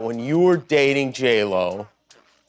When you were dating J-Lo,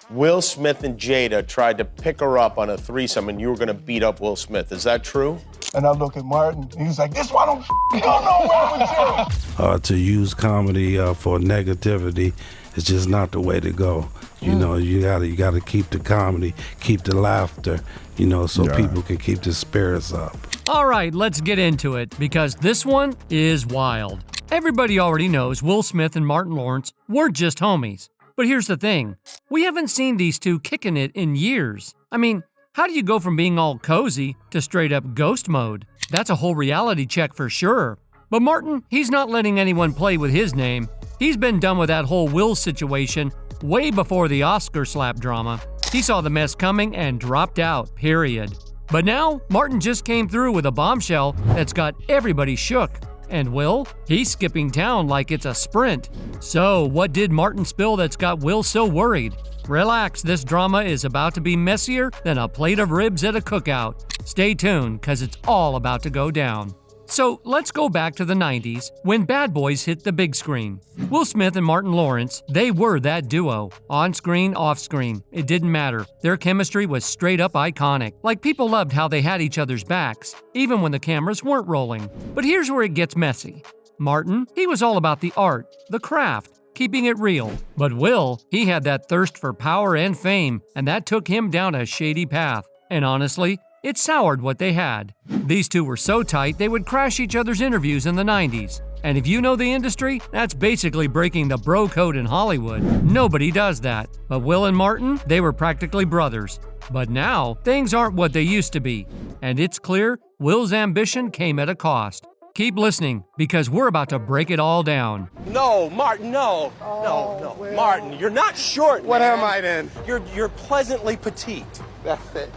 Will Smith and Jada tried to pick her up on a threesome and you were gonna beat up Will Smith. Is that true? And I look at Martin, and he's like, this why I don't go nowhere with you. To use comedy for negativity is just not the way to go. You know, you gotta keep the comedy, keep the laughter, you know, so people can keep the spirits up. All right, let's get into it, because this one is wild. Everybody already knows Will Smith and Martin Lawrence were just homies. But here's the thing, we haven't seen these two kicking it in years. I mean, how do you go from being all cozy to straight up ghost mode? That's a whole reality check for sure. But Martin, he's not letting anyone play with his name. He's been done with that whole Will situation way before the Oscar slap drama. He saw the mess coming and dropped out, period. But now, Martin just came through with a bombshell that's got everybody shook. And Will, he's skipping town like it's a sprint. So, what did Martin spill that's got Will so worried? Relax, this drama is about to be messier than a plate of ribs at a cookout. Stay tuned, cause it's all about to go down. So, let's go back to the 90s, when Bad Boys hit the big screen. Will Smith and Martin Lawrence, they were that duo. On screen, off screen, it didn't matter. Their chemistry was straight up iconic. Like, people loved how they had each other's backs, even when the cameras weren't rolling. But here's where it gets messy. Martin, he was all about the art, the craft, keeping it real. But Will, he had that thirst for power and fame, and that took him down a shady path. And honestly, it soured what they had. These two were so tight they would crash each other's interviews in the 90s. And if you know the industry, that's basically breaking the bro code in Hollywood. Nobody does that. But Will and Martin, they were practically brothers. But now, things aren't what they used to be. And it's clear Will's ambition came at a cost. Keep listening, because we're about to break it all down. No, Martin, no. No. Will. Martin, you're not short, What man. am I then? You're pleasantly petite. That's it.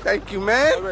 Thank you, man.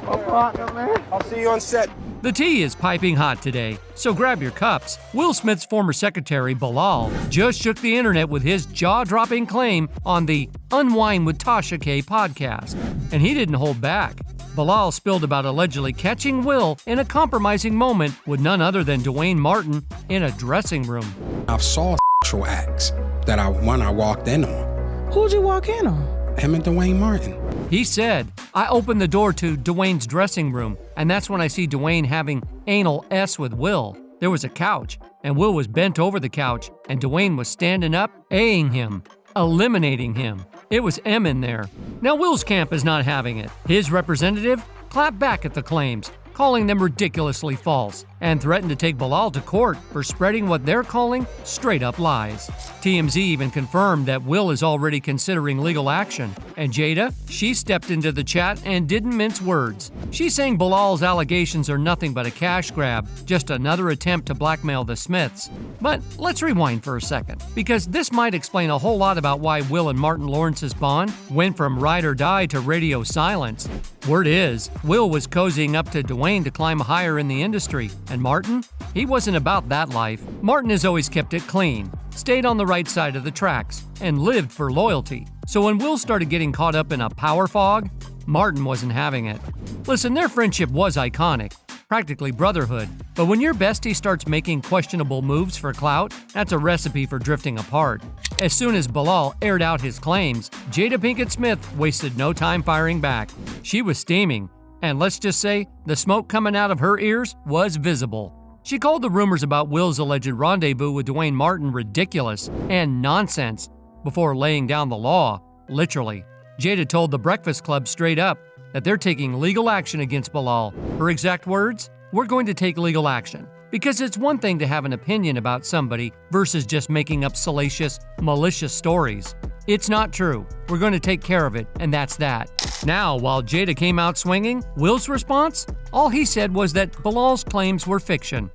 My partner, man. I'll see you on set. The tea is piping hot today, so grab your cups. Will Smith's former secretary, Bilal, just shook the internet with his jaw-dropping claim on the Unwind with Tasha K podcast. And he didn't hold back. Bilal spilled about allegedly catching Will in a compromising moment with none other than Dwayne Martin in a dressing room. I saw sexual acts that I walked in on. Who'd you walk in on? Him and Dwayne Martin. He said, I opened the door to Dwayne's dressing room, and that's when I see Dwayne having anal S with Will. There was a couch, and Will was bent over the couch, and Dwayne was standing up, A-ing him, eliminating him. It was M in there. Now Will's camp is not having it. His representative clapped back at the claims, calling them ridiculously false, and threatened to take Bilal to court for spreading what they're calling straight-up lies. TMZ even confirmed that Will is already considering legal action, and Jada, she stepped into the chat and didn't mince words. She's saying Bilal's allegations are nothing but a cash grab, just another attempt to blackmail the Smiths. But let's rewind for a second, because this might explain a whole lot about why Will and Martin Lawrence's bond went from ride or die to radio silence. Word is, Will was cozying up to Dwayne to climb higher in the industry, and Martin, he wasn't about that life. Martin has always kept it clean, stayed on the right side of the tracks, and lived for loyalty. So when Will started getting caught up in a power fog, Martin wasn't having it. Listen, their friendship was iconic, practically brotherhood. But when your bestie starts making questionable moves for clout, that's a recipe for drifting apart. As soon as Bilal aired out his claims, Jada Pinkett Smith wasted no time firing back. She was steaming, and let's just say, the smoke coming out of her ears was visible. She called the rumors about Will's alleged rendezvous with Dwayne Martin ridiculous and nonsense before laying down the law, literally. Jada told The Breakfast Club straight up that they're taking legal action against Bilal. Her exact words? We're going to take legal action. Because it's one thing to have an opinion about somebody versus just making up salacious, malicious stories. It's not true. We're going to take care of it, and that's that. Now, while Jada came out swinging, Will's response? All he said was that Bilal's claims were fiction.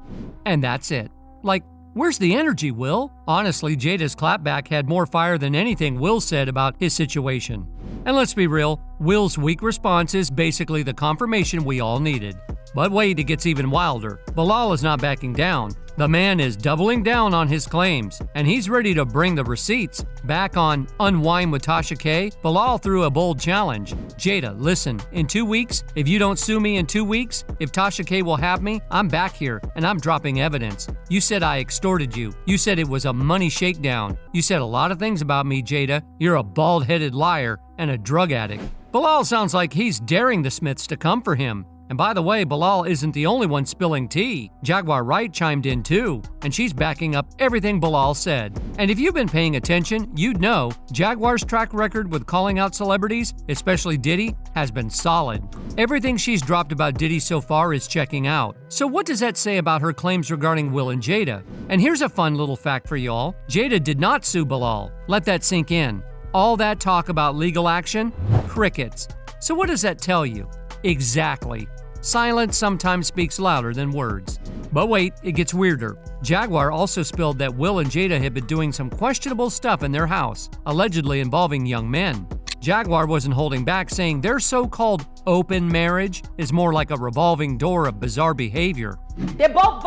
And that's it. Like, where's the energy, Will? Honestly, Jada's clapback had more fire than anything Will said about his situation. And let's be real, Will's weak response is basically the confirmation we all needed. But wait, it gets even wilder. Bilal is not backing down. The man is doubling down on his claims, and he's ready to bring the receipts. Back on Unwind with Tasha K, Bilal threw a bold challenge. Jada, listen, in 2 weeks, if you don't sue me in 2 weeks, if Tasha K will have me, I'm back here, and I'm dropping evidence. You said I extorted you. You said it was a money shakedown. You said a lot of things about me, Jada. You're a bald-headed liar and a drug addict. Bilal sounds like he's daring the Smiths to come for him. And by the way, Bilal isn't the only one spilling tea. Jaguar Wright chimed in too, and she's backing up everything Bilal said. And if you've been paying attention, you'd know Jaguar's track record with calling out celebrities, especially Diddy, has been solid. Everything she's dropped about Diddy so far is checking out. So what does that say about her claims regarding Will and Jada? And here's a fun little fact for y'all. Jada did not sue Bilal. Let that sink in. All that talk about legal action? Crickets. So what does that tell you? Exactly. Silence sometimes speaks louder than words. But wait, it gets weirder. Jaguar also spilled that Will and Jada had been doing some questionable stuff in their house, allegedly involving young men. Jaguar wasn't holding back, saying their so-called open marriage is more like a revolving door of bizarre behavior. They're both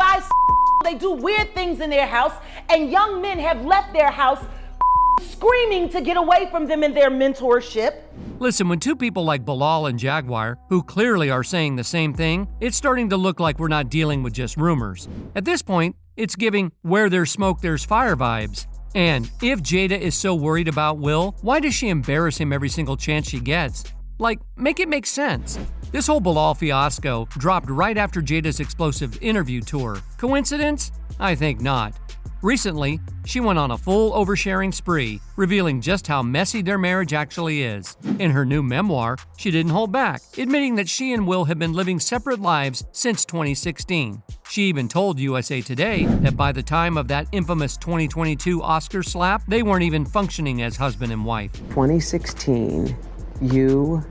they do weird things in their house, and young men have left their house screaming to get away from them in their mentorship. Listen, when two people like Bilal and Jaguar, who clearly are saying the same thing, it's starting to look like we're not dealing with just rumors. At this point, it's giving where there's smoke, there's fire vibes. And if Jada is so worried about Will, why does she embarrass him every single chance she gets? Like, make it make sense. This whole Bilal fiasco dropped right after Jada's explosive interview tour. Coincidence? I think not. Recently, she went on a full oversharing spree, revealing just how messy their marriage actually is. In her new memoir, she didn't hold back, admitting that she and Will have been living separate lives since 2016. She even told USA Today that by the time of that infamous 2022 Oscar slap, they weren't even functioning as husband and wife. 2016, you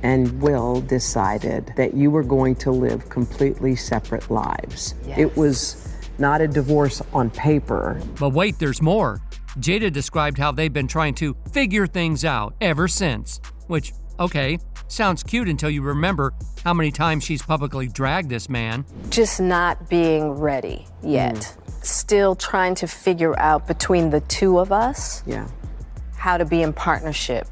and Will decided that you were going to live completely separate lives. Yes. It was not a divorce on paper. But wait, there's more. Jada described how they've been trying to figure things out ever since. Which, okay, sounds cute until you remember how many times she's publicly dragged this man. Just not being ready yet. Still trying to figure out between the two of us how to be in partnership,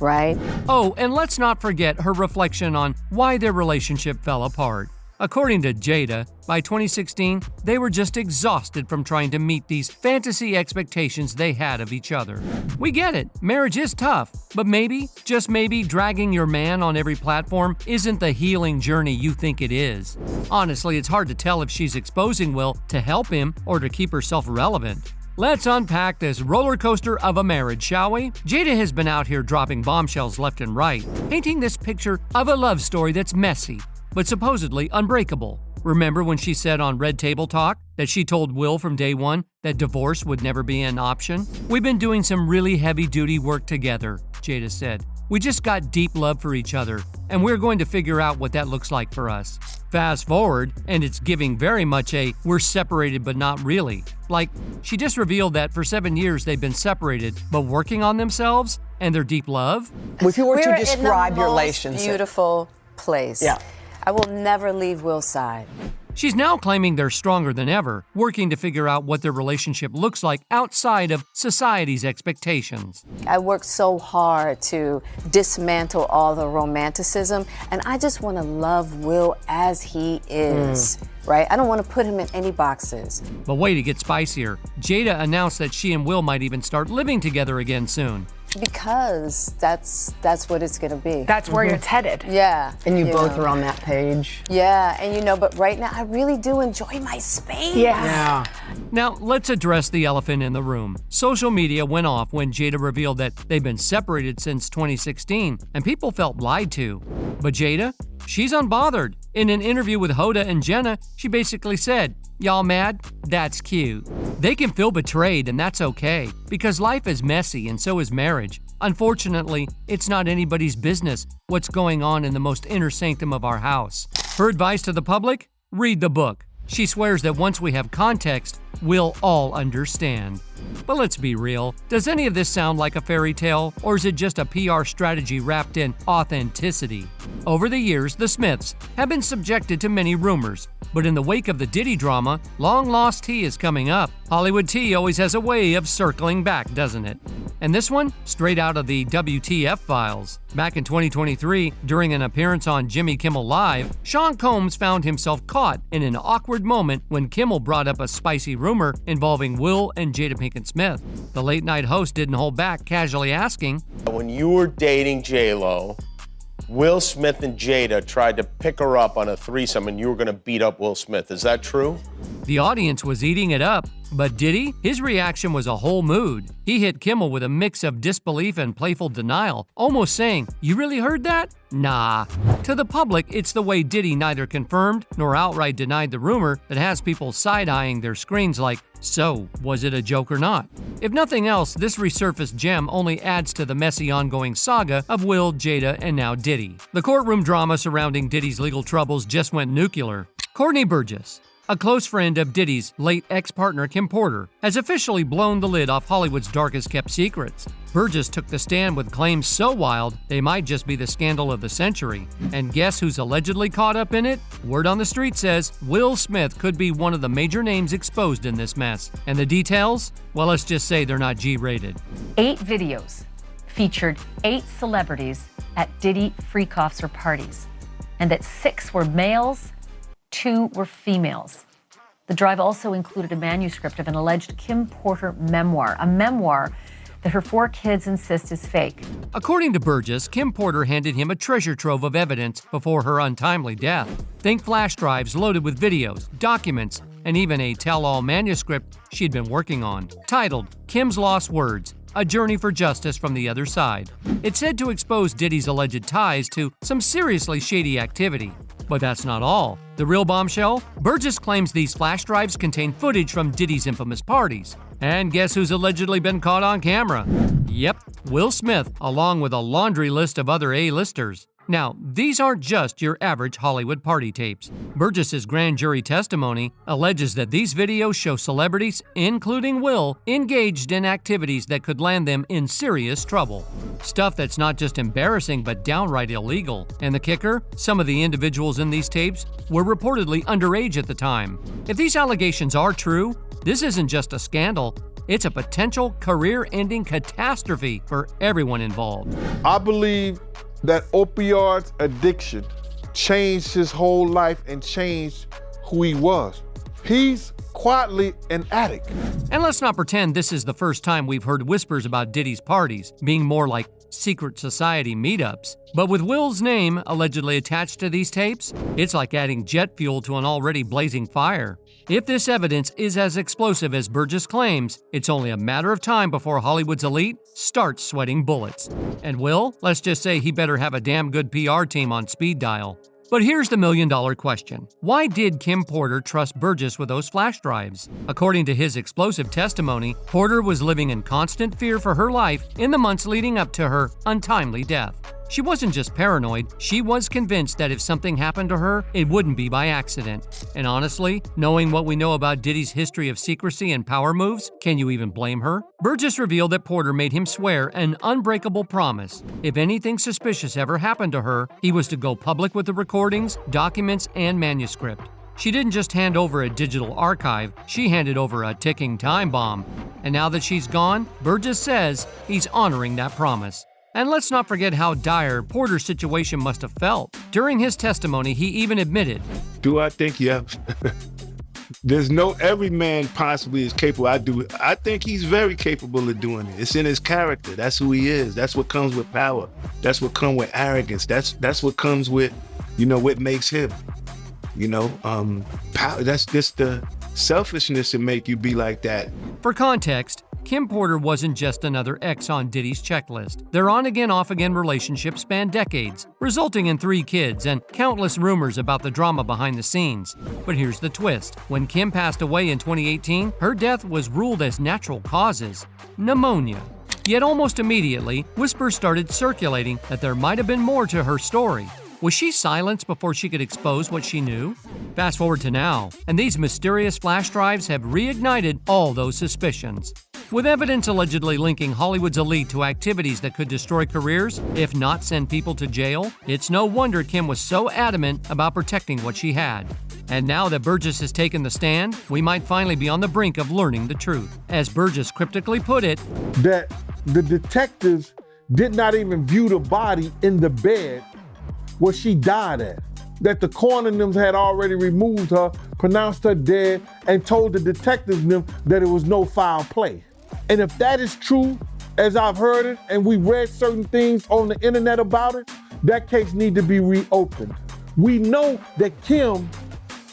right? Oh, and let's not forget her reflection on why their relationship fell apart. According to Jada, by 2016, they were just exhausted from trying to meet these fantasy expectations they had of each other. We get it, marriage is tough, but maybe, just maybe, dragging your man on every platform isn't the healing journey you think it is. Honestly, it's hard to tell if she's exposing Will to help him or to keep herself relevant. Let's unpack this roller coaster of a marriage, shall we? Jada has been out here dropping bombshells left and right, painting this picture of a love story that's messy, but supposedly unbreakable. Remember when she said on Red Table Talk that she told Will from day one that divorce would never be an option? We've been doing some really heavy-duty work together, Jada said. We just got deep love for each other, and we're going to figure out what that looks like for us. Fast forward, and it's giving very much a we're separated but not really. Like, she just revealed that for 7 years they've been separated, but working on themselves and their deep love? If you were We're to describe in the your most relationship. beautiful place. Yeah. I will never leave Will's side. She's now claiming they're stronger than ever, working to figure out what their relationship looks like outside of society's expectations. I worked so hard to dismantle all the romanticism, and I just want to love Will as he is, right? I don't want to put him in any boxes. But wait, it gets spicier. Jada announced that she and Will might even start living together again soon. Because that's what it's gonna be. That's where it's headed. Yeah. And you both know. are on that page. Yeah, and but right now I really do enjoy my space. Yeah. Now, let's address the elephant in the room. Social media went off when Jada revealed that they've been separated since 2016, and people felt lied to. But Jada, she's unbothered. In an interview with Hoda and Jenna, she basically said, "Y'all mad? That's cute." They can feel betrayed, and that's okay, because life is messy and so is marriage. Unfortunately, it's not anybody's business what's going on in the most inner sanctum of our house. Her advice to the public? Read the book. She swears that once we have context, we'll all understand. But let's be real, does any of this sound like a fairy tale, or is it just a PR strategy wrapped in authenticity? Over the years, the Smiths have been subjected to many rumors, But in the wake of the Diddy drama, long-lost tea is coming up. Hollywood tea always has a way of circling back, doesn't it? And this one, straight out of the WTF files. Back in 2023, during an appearance on Jimmy Kimmel Live, Sean Combs found himself caught in an awkward moment when Kimmel brought up a spicy rumor involving Will and Jada Pinkett Smith. The late-night host didn't hold back, casually asking, When you were dating J-Lo, Will Smith and Jada tried to pick her up on a threesome and you were going to beat up Will Smith. Is that true? The audience was eating it up, but Diddy? His reaction was a whole mood. He hit Kimmel with a mix of disbelief and playful denial, almost saying, "You really heard that? Nah." To the public, it's the way Diddy neither confirmed nor outright denied the rumor that has people side-eyeing their screens like, so, was it a joke or not? If nothing else, this resurfaced gem only adds to the messy ongoing saga of Will, Jada, and now Diddy. The courtroom drama surrounding Diddy's legal troubles just went nuclear. Courtney Burgess, a close friend of Diddy's late ex-partner Kim Porter, has officially blown the lid off Hollywood's darkest-kept secrets. Burgess took the stand with claims so wild they might just be the scandal of the century. And guess who's allegedly caught up in it? Word on the street says Will Smith could be one of the major names exposed in this mess. And the details? Well, let's just say they're not G-rated. 8 videos featured 8 celebrities at Diddy freak-offs or parties, and that 6 were males, 2 were females. The drive also included a manuscript of an alleged Kim Porter memoir, a memoir that her 4 kids insist is fake. According to Burgess, Kim Porter handed him a treasure trove of evidence before her untimely death. Think flash drives loaded with videos, documents, and even a tell-all manuscript she'd been working on, titled Kim's Lost Words, A Journey for Justice from the Other Side. It's said to expose Diddy's alleged ties to some seriously shady activity. But that's not all. The real bombshell? Burgess claims these flash drives contain footage from Diddy's infamous parties. And guess who's allegedly been caught on camera? Yep, Will Smith, along with a laundry list of other A-listers. Now, these aren't just your average Hollywood party tapes. Burgess's grand jury testimony alleges that these videos show celebrities, including Will, engaged in activities that could land them in serious trouble. Stuff that's not just embarrassing but downright illegal. And the kicker? Some of the individuals in these tapes were reportedly underage at the time. If these allegations are true, this isn't just a scandal. It's a potential career-ending catastrophe for everyone involved. I believe that opioid addiction changed his whole life and changed who he was. He's quietly an addict. And let's not pretend this is the first time we've heard whispers about Diddy's parties being more like secret society meetups. But with Will's name allegedly attached to these tapes, it's like adding jet fuel to an already blazing fire. If this evidence is as explosive as Burgess claims, it's only a matter of time before Hollywood's elite starts sweating bullets. And Will, let's just say he better have a damn good PR team on speed dial. But here's the million-dollar question. Why did Kim Porter trust Burgess with those flash drives? According to his explosive testimony, Porter was living in constant fear for her life in the months leading up to her untimely death. She wasn't just paranoid, she was convinced that if something happened to her, it wouldn't be by accident. And honestly, knowing what we know about Diddy's history of secrecy and power moves, can you even blame her? Burgess revealed that Porter made him swear an unbreakable promise. If anything suspicious ever happened to her, he was to go public with the recordings, documents, and manuscript. She didn't just hand over a digital archive, she handed over a ticking time bomb. And now that she's gone, Burgess says he's honoring that promise. And let's not forget how dire Porter's situation must have felt. During his testimony, he even admitted, Do I think, yeah. There's no, every man possibly is capable. I think he's very capable of doing it. It's in his character. That's who he is. That's what comes with power. That's what comes with arrogance. That's what comes with, what makes him. Power, that's just the selfishness to make you be like that. For context, Kim Porter wasn't just another ex on Diddy's checklist. Their on-again, off-again relationship spanned decades, resulting in 3 kids and countless rumors about the drama behind the scenes. But here's the twist. When Kim passed away in 2018, her death was ruled as natural causes, pneumonia. Yet almost immediately, whispers started circulating that there might have been more to her story. Was she silenced before she could expose what she knew? Fast forward to now, and these mysterious flash drives have reignited all those suspicions. With evidence allegedly linking Hollywood's elite to activities that could destroy careers, if not send people to jail, it's no wonder Kim was so adamant about protecting what she had. And now that Burgess has taken the stand, we might finally be on the brink of learning the truth. As Burgess cryptically put it, that the detectives did not even view the body in the bed where she died at. That the coroner them had already removed her, pronounced her dead, and told the detectives them that it was no foul play. And if that is true, as I've heard it, and we read certain things on the internet about it, that case need to be reopened. We know that Kim,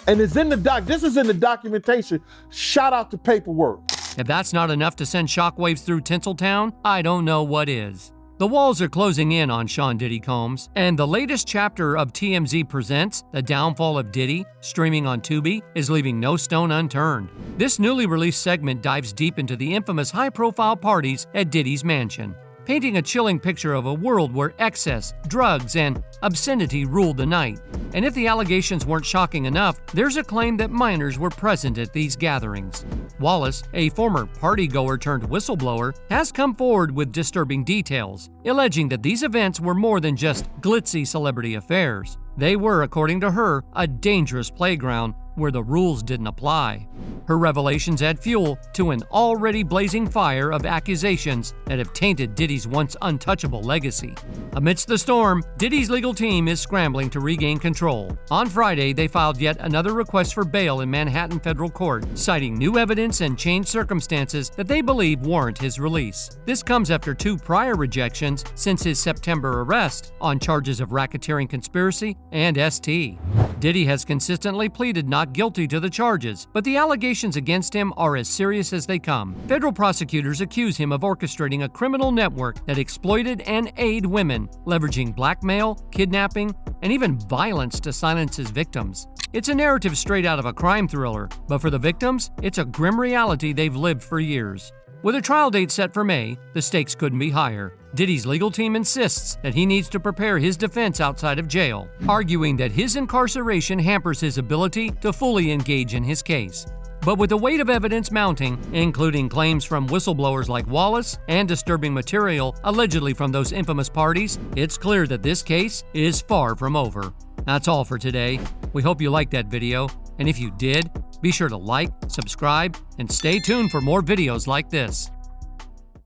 and it's in the this is in the documentation, shot out the paperwork. If that's not enough to send shockwaves through Tinseltown, I don't know what is. The walls are closing in on Sean Diddy Combs, and the latest chapter of TMZ Presents, The Downfall of Diddy, streaming on Tubi, is leaving no stone unturned. This newly released segment dives deep into the infamous high-profile parties at Diddy's mansion, painting a chilling picture of a world where excess, drugs, and obscenity ruled the night. And if the allegations weren't shocking enough, there's a claim that minors were present at these gatherings. Wallace, a former partygoer turned whistleblower, has come forward with disturbing details, alleging that these events were more than just glitzy celebrity affairs. They were, according to her, a dangerous playground where the rules didn't apply. Her revelations add fuel to an already blazing fire of accusations that have tainted Diddy's once untouchable legacy. Amidst the storm, Diddy's legal team is scrambling to regain control. On Friday, they filed yet another request for bail in Manhattan federal court, citing new evidence and changed circumstances that they believe warrant his release. This comes after 2 prior rejections since his September arrest on charges of racketeering conspiracy and ST. Diddy has consistently pleaded not guilty to the charges, but the allegations against him are as serious as they come. Federal prosecutors accuse him of orchestrating a criminal network that exploited and aided women, leveraging blackmail, kidnapping, and even violence to silence his victims. It's a narrative straight out of a crime thriller, but for the victims, it's a grim reality they've lived for years. With a trial date set for May, the stakes couldn't be higher. Diddy's legal team insists that he needs to prepare his defense outside of jail, arguing that his incarceration hampers his ability to fully engage in his case. But with the weight of evidence mounting, including claims from whistleblowers like Wallace and disturbing material allegedly from those infamous parties, it's clear that this case is far from over. That's all for today. We hope you liked that video, and if you did, be sure to like, subscribe, and stay tuned for more videos like this.